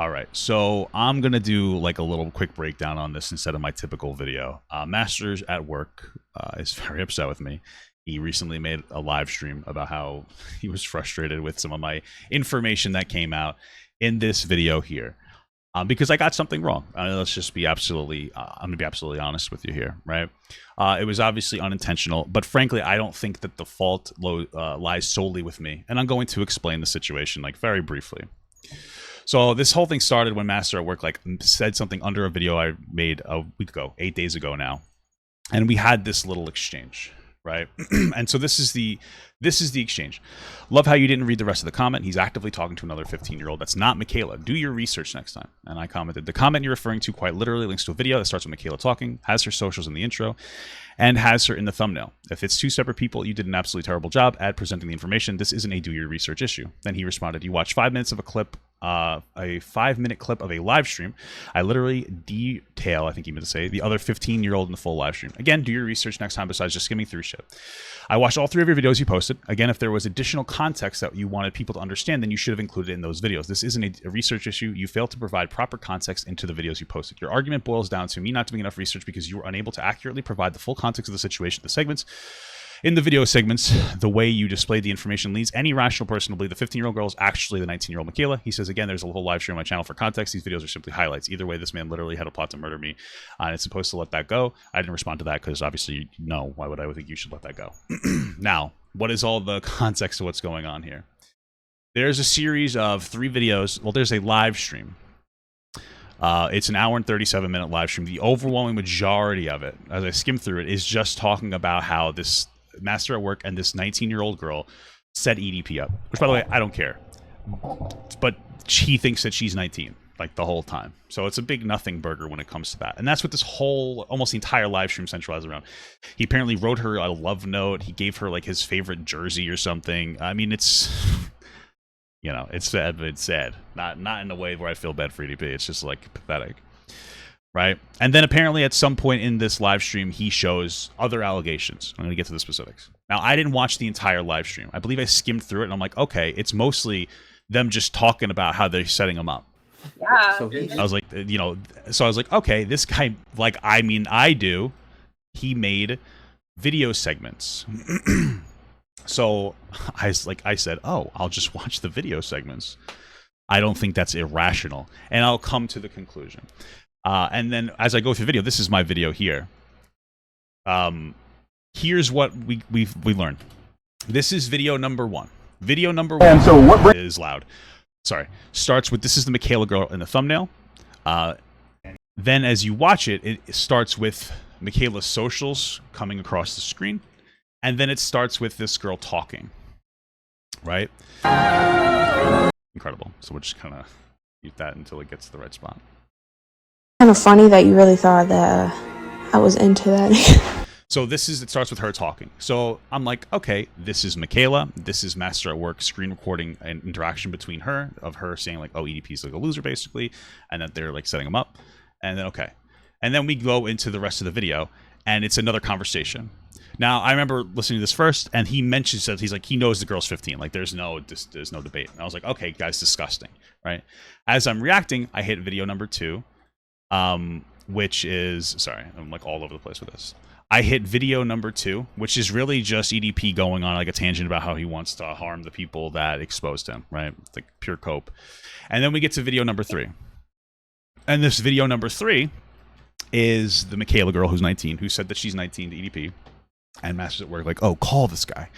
All right, so I'm gonna do like a little quick breakdown on this instead of my typical video. Masters at work is very upset with me. He recently made a live stream about how he was frustrated with some of my information that came out in this video here. Because I got something wrong. Let's just be absolutely, I'm gonna be absolutely honest with you here, right? It was obviously unintentional, but frankly, I don't think that the fault lies solely with me. And I'm going to explain the situation like very briefly. So this whole thing started when Master at Work like said something under a video I made a week ago, 8 days ago now. And we had this little exchange, right? And so this is the exchange. Love how you didn't read the rest of the comment. He's actively talking to another 15-year-old. That's not Michaela. Do your research next time. And I commented, the comment you're referring to quite literally links to a video that starts with Michaela talking, has her socials in the intro, and has her in the thumbnail. If it's two separate people, you did an absolutely terrible job at presenting the information. This isn't a do your research issue. Then he responded, you watched 5 minutes of a clip, a 5-minute clip of a live stream. I literally detail, I think he meant to say, the other 15-year-old in the full live stream. Again, do your research next time besides just skimming through shit. I watched all 3 of your videos you posted. Again, if there was additional context that you wanted people to understand, then you should have included it in those videos. This isn't a research issue. You failed to provide proper context into the videos you posted. Your argument boils down to me not doing enough research because you were unable to accurately provide the full context of the situation, the segments. In the video segments, the way you displayed the information leads any rational person to believe the 15-year-old girl is actually the 19-year-old Michaela. He says, again, there's a whole live stream on my channel for context. These videos are simply highlights. Either way, this man literally had a plot to murder me, and it's supposed to let that go. I didn't respond to that because obviously, no, why would I think you should let that go? Now, what is all the context of what's going on here? There's a series of 3 videos. Well, there's a live stream. It's an hour and 37-minute live stream. The overwhelming majority of it, as I skim through it, is just talking about how this Master at Work and this 19-year-old girl set EDP up. Which, by the way, I don't care. But he thinks that she's 19, like, the whole time. So it's a big nothing burger when it comes to that. And that's what this whole, almost the entire live stream centralized around. He apparently wrote her a love note. He gave her, like, his favorite jersey or something. I mean, it's... You know, it's sad, but it's sad. Not in a way where I feel bad for EDP. It's just, like, pathetic. Right? And then apparently at some point in this live stream, he shows other allegations. I'm going to get to the specifics. Now, I didn't watch the entire live stream. I believe I skimmed through it, and I'm like, okay, it's mostly them just talking about how they're setting them up. Yeah. So I was like, you know, so I was like, okay, this guy, like, I mean, I do. He made video segments. So I said, oh, I'll just watch the video segments. I don't think that's irrational. And I'll come to the conclusion. And then as I go through the video, this is my video here. Here's what we learned. This is video number 1. Video number 1 and so what is loud. Sorry. Starts with, this is the Michaela girl in the thumbnail. Then as you watch it, it starts with Michaela's socials coming across the screen. And then it starts with this girl talking. Right? Incredible. So we'll just kind of mute that until it gets to the right spot. Kind of funny that you really thought that I was into that. So it starts with her talking. So I'm like, okay, this is Michaela. This is Master at Work screen recording an interaction between her, of her saying like, oh, EDP's like a loser basically, and that they're like setting him up. And then, okay. And then we go into the rest of the video, and it's another conversation. Now, I remember listening to this first, and he mentions that he's like, he knows the girl's 15. Like, there's no debate. And I was like, okay, guys, disgusting, right? As I'm reacting, I hit video number 2. Which is, sorry, I'm like all over the place with this. I hit video number 2, which is really just EDP going on like a tangent about how he wants to harm the people that exposed him, right? It's like pure cope. And then we get to video number 3. And this video number 3 is the Michaela girl who's 19, who said that she's 19 to EDP. And Master's at Work like, oh, call this guy.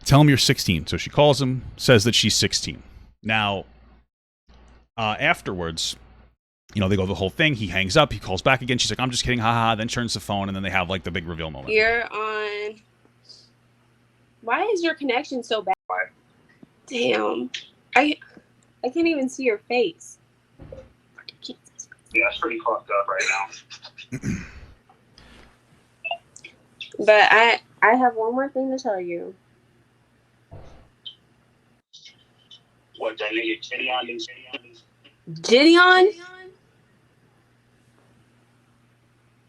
Tell him you're 16. So she calls him, says that she's 16. Now, afterwards, you know, they go the whole thing. He hangs up. He calls back again. She's like, I'm just kidding. Haha. Then turns the phone, and then they have like the big reveal moment. You're on. Why is your connection so bad? Damn. I can't even see your face. Yeah, it's pretty fucked up right now. But I have one more thing to tell you. What, that nigga Gideon? Gideon?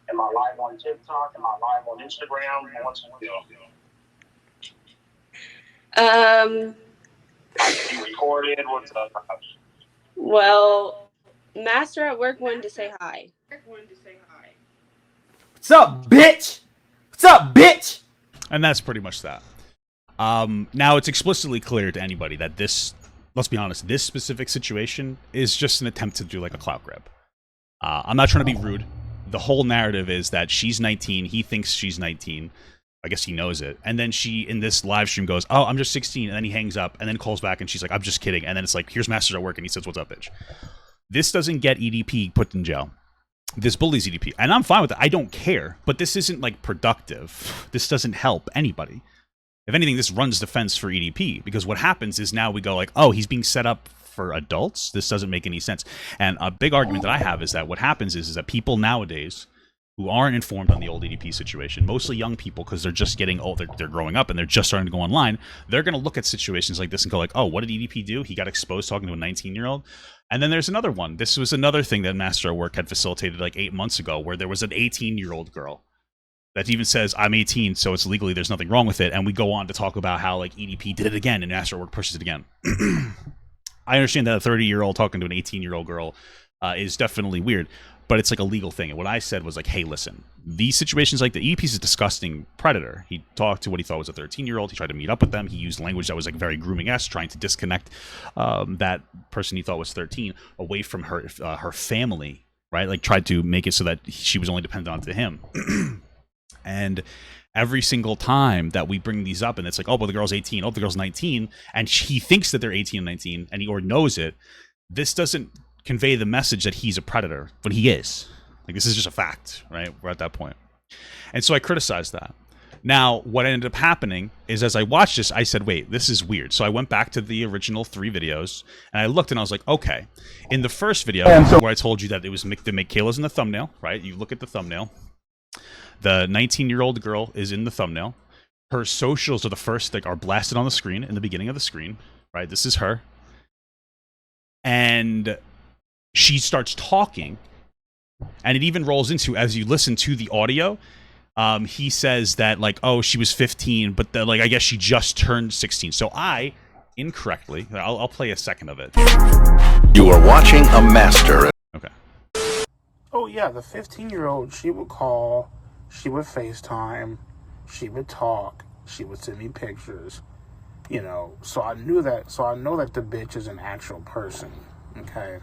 Am I live on TikTok? Am I live on Instagram? What's the deal? You recorded? What's up? Well, Master at work wanted to say hi. What's up, bitch? What's up, bitch? And that's pretty much that. Now, it's explicitly clear to anybody that this, let's be honest, this specific situation is just an attempt to do like a clout grab. I'm not trying to be rude. The whole narrative is that she's 19, he thinks she's 19. I guess he knows it. And then she, in this live stream, goes, oh, I'm just 16. And then he hangs up and then calls back and she's like, I'm just kidding. And then it's like, here's Masters at work. And he says, what's up, bitch? This doesn't get EDP put in jail. This bullies EDP. And I'm fine with it. I don't care. But this isn't like productive. This doesn't help anybody. If anything, this runs defense for EDP. Because what happens is now we go like, oh, he's being set up for adults? This doesn't make any sense. And a big argument that I have is that what happens is that people nowadays who aren't informed on the old EDP situation, mostly young people, because they're just getting old, they're growing up and they're just starting to go online, they're going to look at situations like this and go like, oh, what did EDP do? He got exposed talking to a 19-year-old. And then there's another one. This was another thing that Master at Work had facilitated like 8 months ago, where there was an 18-year-old girl that even says, I'm 18, so it's legally, there's nothing wrong with it. And we go on to talk about how like EDP did it again and Master at Work pushes it again. I understand that a 30-year-old talking to an 18-year-old girl is definitely weird, but it's like a legal thing. And what I said was like, hey, listen, these situations like the EDP is a disgusting predator. He talked to what he thought was a 13-year-old. He tried to meet up with them. He used language that was like very grooming-esque, trying to disconnect that person he thought was 13 away from her family, right? Like tried to make it so that she was only dependent on him. And every single time that we bring these up and it's like, oh, but the girl's 18, oh, the girl's 19, and he thinks that they're 18 and 19 and he already knows it, this doesn't convey the message that he's a predator, but he is. Like, this is just a fact, right? We're at that point. And so I criticized that. Now, what ended up happening is as I watched this, I said, wait, this is weird. So I went back to the original 3 videos, and I looked, and I was like, okay. In the first video, where I told you that it was the Michaela's in the thumbnail, right? You look at the thumbnail. The 19-year-old girl is in the thumbnail. Her socials are the first that are blasted on the screen in the beginning of the screen, right? This is her. And she starts talking, and it even rolls into, as you listen to the audio, he says that, like, oh, she was 15, but, like, I guess she just turned 16. So I, incorrectly, I'll play a second of it. You are watching a master. Okay. Oh, yeah, the 15-year-old, she would call, she would FaceTime, she would talk, she would send me pictures, you know, so I know that the bitch is an actual person, okay?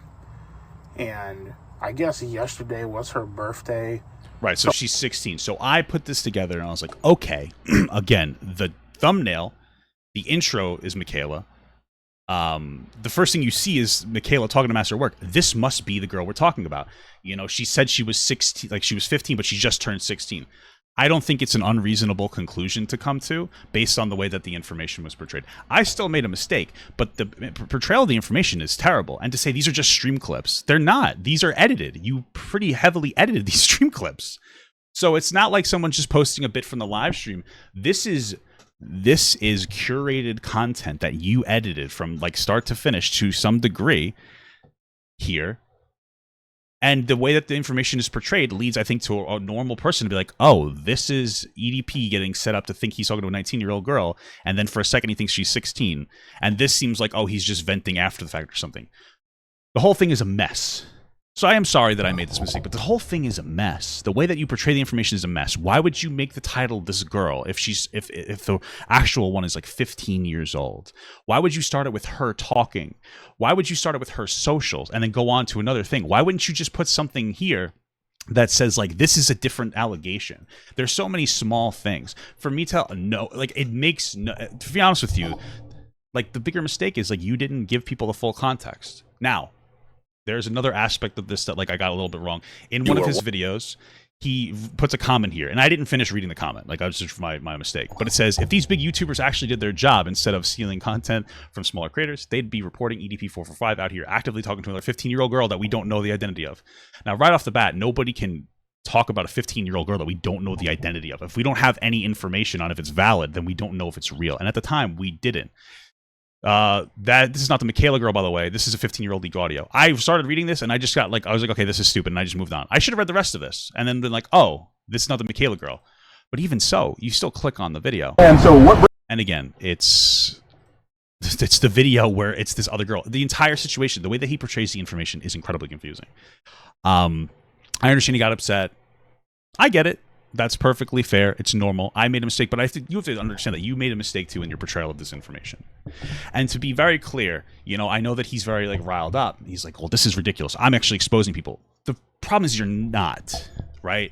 And I guess yesterday was her birthday. Right, so she's 16. So I put this together, and I was like, okay, again, the thumbnail, the intro is Michaela. The first thing you see is Michaela talking to Master at Work. This must be the girl we're talking about. You know, she said she was 16, like she was 15, but she just turned 16. I don't think it's an unreasonable conclusion to come to based on the way that the information was portrayed. I still made a mistake, but the portrayal of the information is terrible. And to say these are just stream clips, they're not. These are edited. You pretty heavily edited these stream clips. So it's not like someone's just posting a bit from the live stream. This is curated content that you edited from like start to finish to some degree here. And the way that the information is portrayed leads, I think, to a normal person to be like, oh, this is EDP getting set up to think he's talking to a 19-year-old girl. And then for a second, he thinks she's 16. And this seems like, oh, he's just venting after the fact or something. The whole thing is a mess. So I am sorry that I made this mistake, but the whole thing is a mess. The way that you portray the information is a mess. Why would you make the title this girl if the actual one is like 15 years old? Why would you start it with her talking? Why would you start it with her socials and then go on to another thing? Why wouldn't you just put something here that says like this is a different allegation? There's so many small things for me to know. Like it makes no, to be honest with you, like the bigger mistake is like you didn't give people the full context. Now, there's another aspect of this that like I got a little bit wrong. In one of his videos, he puts a comment here, and I didn't finish reading the comment. Like, I was just my mistake. But it says, if these big YouTubers actually did their job instead of stealing content from smaller creators, they'd be reporting EDP445 out here actively talking to another 15-year-old girl that we don't know the identity of. Now, right off the bat, nobody can talk about a 15-year-old girl that we don't know the identity of. If we don't have any information on if it's valid, then we don't know if it's real. And at the time, we didn't. This is not the Michaela girl, by the way. This is a 15-year-old leak audio. I started reading this and I just got like, I was like, okay, this is stupid, and I just moved on. I should have read the rest of this and then been like, oh, this is not the Michaela girl. But even so, you still click on the video. And so what? And again, it's It's the video where it's this other girl. The entire situation, the way that he portrays the information is incredibly confusing. I understand he got upset. I get it. That's perfectly fair. It's normal. I made a mistake, but I think you have to understand that you made a mistake too in your portrayal of this information. And to be very clear, you know, I know that he's very like riled up. He's like, well, this is ridiculous. I'm actually exposing people. The problem is you're not, right?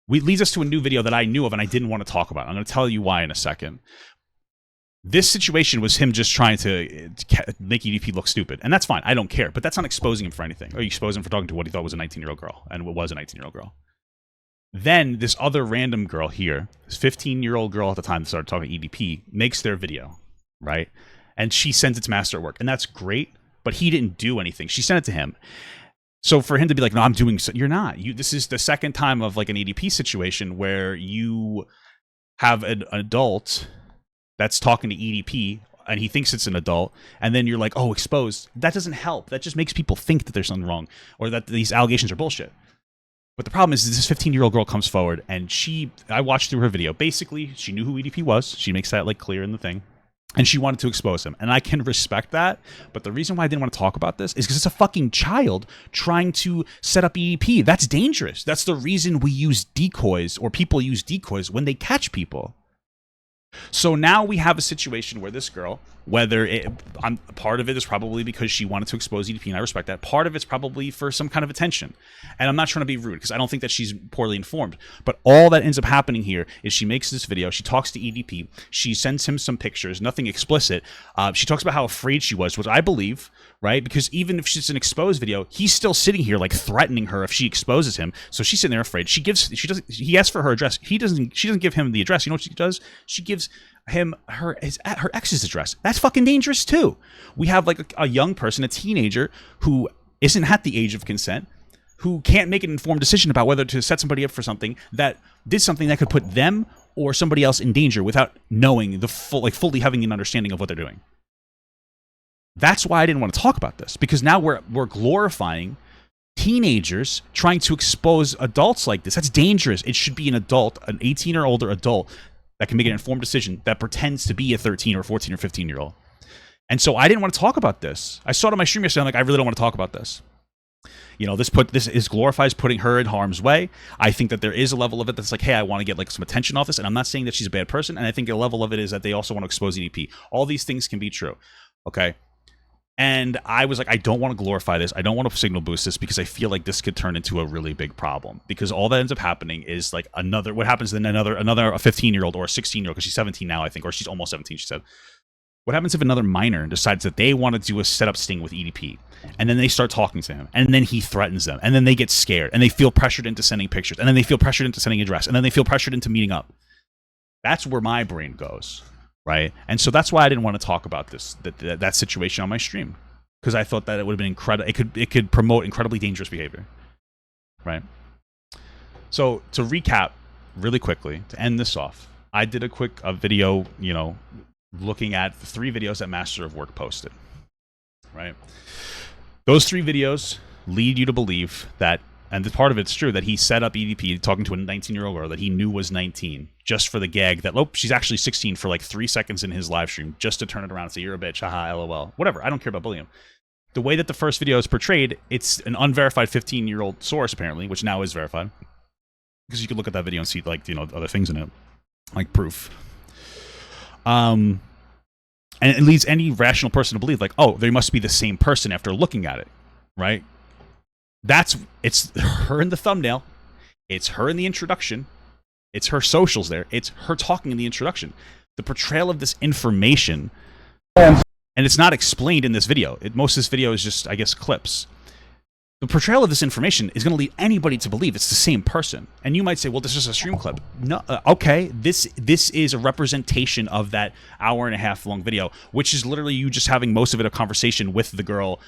It leads us to a new video that I knew of and I didn't want to talk about. I'm going to tell you why in a second. This situation was him just trying to make EDP look stupid. And that's fine. I don't care. But that's not exposing him for anything. Or you expose him for talking to what he thought was a 19-year-old girl. And what was a 19-year-old girl. Then this other random girl here, this 15-year-old girl at the time that started talking EDP, makes their video, right? And she sends it to Master at work. And that's great. But he didn't do anything. She sent it to him. So for him to be like, no, I'm doing so, you're not. This is the second time of like an EDP situation where you have an adult that's talking to EDP and he thinks it's an adult, and then you're like, oh, exposed. That doesn't help. That just makes people think that there's something wrong or that these allegations are bullshit. But the problem is this 15-year-old girl comes forward and I watched through her video. Basically, she knew who EDP was. She makes that like clear in the thing. And she wanted to expose him. And I can respect that. But the reason why I didn't want to talk about this is because it's a fucking child trying to set up EDP. That's dangerous. That's the reason we use decoys, or people use decoys when they catch people. So now we have a situation where this girl, part of it is probably because she wanted to expose EDP, and I respect that. Part of it's probably for some kind of attention. And I'm not trying to be rude, because I don't think that she's poorly informed. But all that ends up happening here is she makes this video, she talks to EDP, she sends him some pictures, nothing explicit. She talks about how afraid she was, which I believe, right? Because even if she's an exposed video, he's still sitting here like threatening her if she exposes him. So she's sitting there afraid. He asks for her address. She doesn't give him the address. You know what she does? She gives him her ex's address. That's fucking dangerous too. We have like a young person, a teenager who isn't at the age of consent, who can't make an informed decision about whether to set somebody up for something that did something that could put them or somebody else in danger without knowing fully having an understanding of what they're doing. That's why I didn't want to talk about this, because now we're glorifying teenagers trying to expose adults like this. That's dangerous. It should be an adult, an 18 or older adult, that can make an informed decision that pretends to be a 13 or 14 or 15-year-old. And so I didn't want to talk about this. I saw it on my stream yesterday. I'm like, I really don't want to talk about this. You know, this glorifies putting her in harm's way. I think that there is a level of it that's like, hey, I want to get like some attention off this. And I'm not saying that she's a bad person. And I think a level of it is that they also want to expose EDP. All these things can be true. Okay. And I was like, I don't want to glorify this. I don't want to signal boost this, because I feel like this could turn into a really big problem. Because all that ends up happening is like what happens then a 15-year-old or a 16-year-old, because she's 17 now, I think, or she's almost 17, she said. What happens if another minor decides that they want to do a setup sting with EDP, and then they start talking to him, and then he threatens them, and then they get scared, and they feel pressured into sending pictures, and then they feel pressured into sending address, and then they feel pressured into meeting up. That's where my brain goes. Right, and so that's why I didn't want to talk about that situation on my stream, because I thought that it would have been incredible. It could promote incredibly dangerous behavior, right? So to recap really quickly, to end this off, I did a video, you know, looking at the 3 videos that Master of Work posted. Right, those 3 videos lead you to believe that, and the part of it's true, that he set up EDP talking to a 19-year-old girl that he knew was 19, just for the gag that, oh, she's actually 16 for like 3 seconds in his live stream, just to turn it around and say, you're a bitch, haha, lol. Whatever, I don't care about bullying him. The way that the first video is portrayed, it's an unverified 15-year-old source, apparently, which now is verified. Because you could look at that video and see, like, you know, other things in it, like proof. And it leads any rational person to believe, like, oh, they must be the same person after looking at it, right? It's her in the thumbnail, it's her in the introduction, it's her socials there, it's her talking in the introduction. The portrayal of this information, and it's not explained in this video. Most of this video is just, I guess, clips. The portrayal of this information is going to lead anybody to believe it's the same person. And you might say, well, this is a stream clip. No, okay, this is a representation of that hour-and-a-half long video, which is literally you just having most of it a conversation with the girl.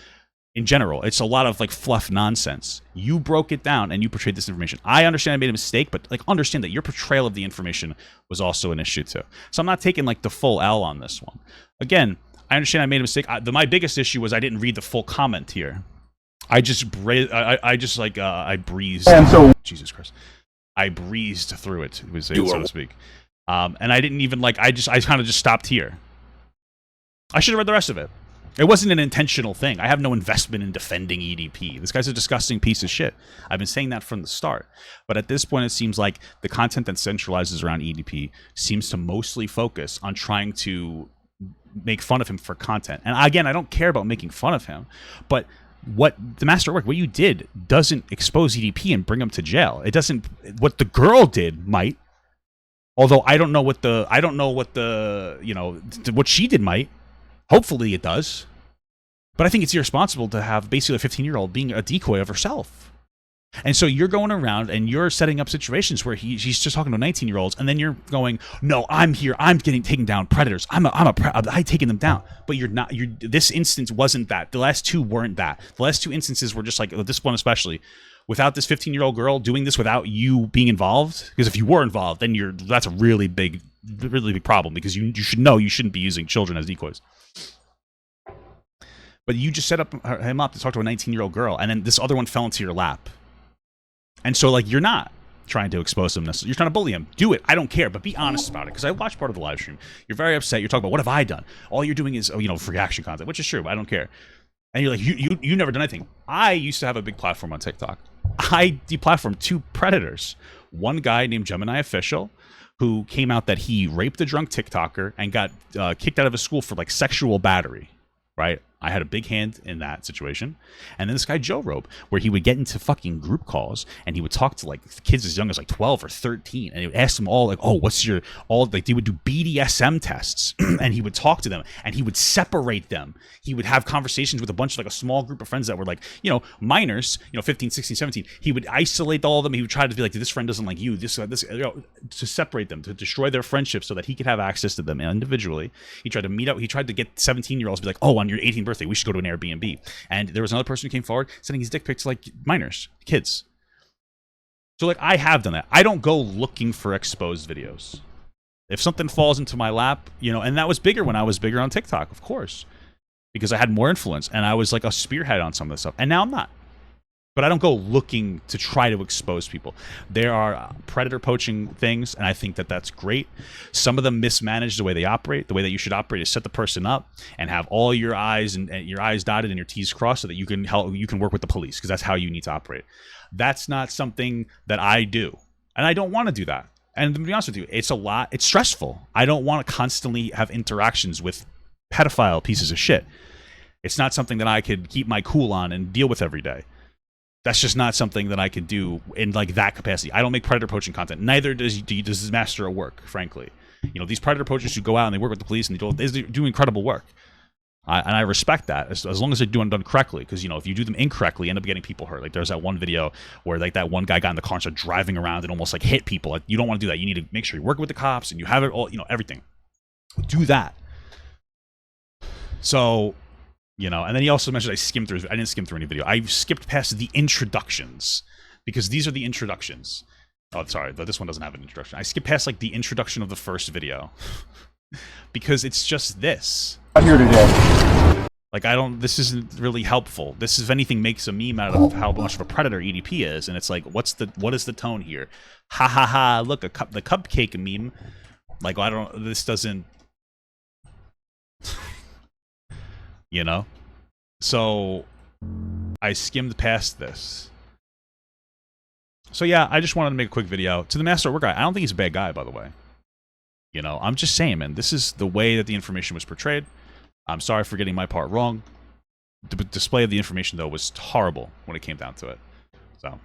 In general, it's a lot of like fluff nonsense. You broke it down and you portrayed this information. I understand I made a mistake, but like understand that your portrayal of the information was also an issue too. So I'm not taking like the full L on this one. Again, I understand I made a mistake. My biggest issue was I didn't read the full comment here. I breezed. And so, Jesus Christ, I breezed through it, so to speak. And I didn't even like. I kind of just stopped here. I should have read the rest of it. It wasn't an intentional thing. I have no investment in defending EDP. This guy's a disgusting piece of shit. I've been saying that from the start. But at this point, it seems like the content that centralizes around EDP seems to mostly focus on trying to make fun of him for content. And again, I don't care about making fun of him, but what the master at work, what you did doesn't expose EDP and bring him to jail. It doesn't. What the girl did might. Although I don't know what what she did might. Hopefully it does. But I think it's irresponsible to have basically a 15-year-old being a decoy of herself. And so you're going around and you're setting up situations where she's just talking to 19-year-olds, and then you're going, "No, I'm here. I'm taking down predators. I taking them down." But you're not. This instance wasn't that. The last two weren't that. The last two instances were just like this one, especially without this 15-year-old girl doing this without you being involved. Because if you were involved, then that's a really big problem. Because you should know you shouldn't be using children as decoys. But you just set him up to talk to a 19-year-old girl, and then this other one fell into your lap. And so, like, you're not trying to expose him necessarily. You're trying to bully him. Do it. I don't care, but be honest about it. Because I watched part of the live stream. You're very upset. You're talking about, what have I done? All you're doing is, for reaction content, which is true, but I don't care. And you're like, you never done anything. I used to have a big platform on TikTok. I deplatformed 2 predators. One guy named Gemini Official, who came out that he raped a drunk TikToker and got kicked out of his school for, like, sexual battery. Right? I had a big hand in that situation. And then this guy, Joe Rope, where he would get into fucking group calls and he would talk to like kids as young as like 12 or 13. And he would ask them all like, oh, they would do BDSM tests and he would talk to them and he would separate them. He would have conversations with a bunch of like a small group of friends that were like, minors, 15, 16, 17. He would isolate all of them. He would try to be like, this friend doesn't like you, to separate them, to destroy their friendship so that he could have access to them individually. He tried to meet up. He tried to get 17-year-olds to be like, oh, on your 18th birthday, we should go to an Airbnb. And there was another person who came forward sending his dick pics to like minors, kids. So like I have done that. I don't go looking for exposed videos. If something falls into my lap, and that was bigger when I was bigger on TikTok, of course, because I had more influence and I was like a spearhead on some of this stuff. And now I'm not. But I don't go looking to try to expose people. There are predator poaching things, and I think that that's great. Some of them mismanage the way they operate. The way that you should operate is set the person up and have all your I's and your I's dotted and your T's crossed so that you can work with the police, because that's how you need to operate. That's not something that I do, and I don't want to do that. And to be honest with you, it's a lot. It's stressful. I don't want to constantly have interactions with pedophile pieces of shit. It's not something that I could keep my cool on and deal with every day. That's just not something that I could do in like that capacity. I don't make predator poaching content. Neither does this master at work, frankly. These predator poachers who go out and they work with the police and they do incredible work. And I respect that as long as they're done correctly. Because, if you do them incorrectly, you end up getting people hurt. Like there's that one video where like that one guy got in the car and started driving around and almost like hit people. Like, you don't want to do that. You need to make sure you're working with the cops and you have it all, everything. Do that. So... and then he also mentioned I didn't skim through any video. I skipped past the introductions because these are the introductions. Oh, sorry, this one doesn't have an introduction. I skipped past like the introduction of the first video because it's just this. I'm here today. Like this isn't really helpful. This, if anything, makes a meme out of how much of a predator EDP is, and it's like, what is the tone here? Ha ha ha! Look, the cupcake meme. Like, this doesn't. So I skimmed past this. So yeah, I just wanted to make a quick video. To the master at work guy, I don't think he's a bad guy, by the way. I'm just saying, man, this is the way that the information was portrayed. I'm sorry for getting my part wrong. The display of the information, though, was horrible when it came down to it. So...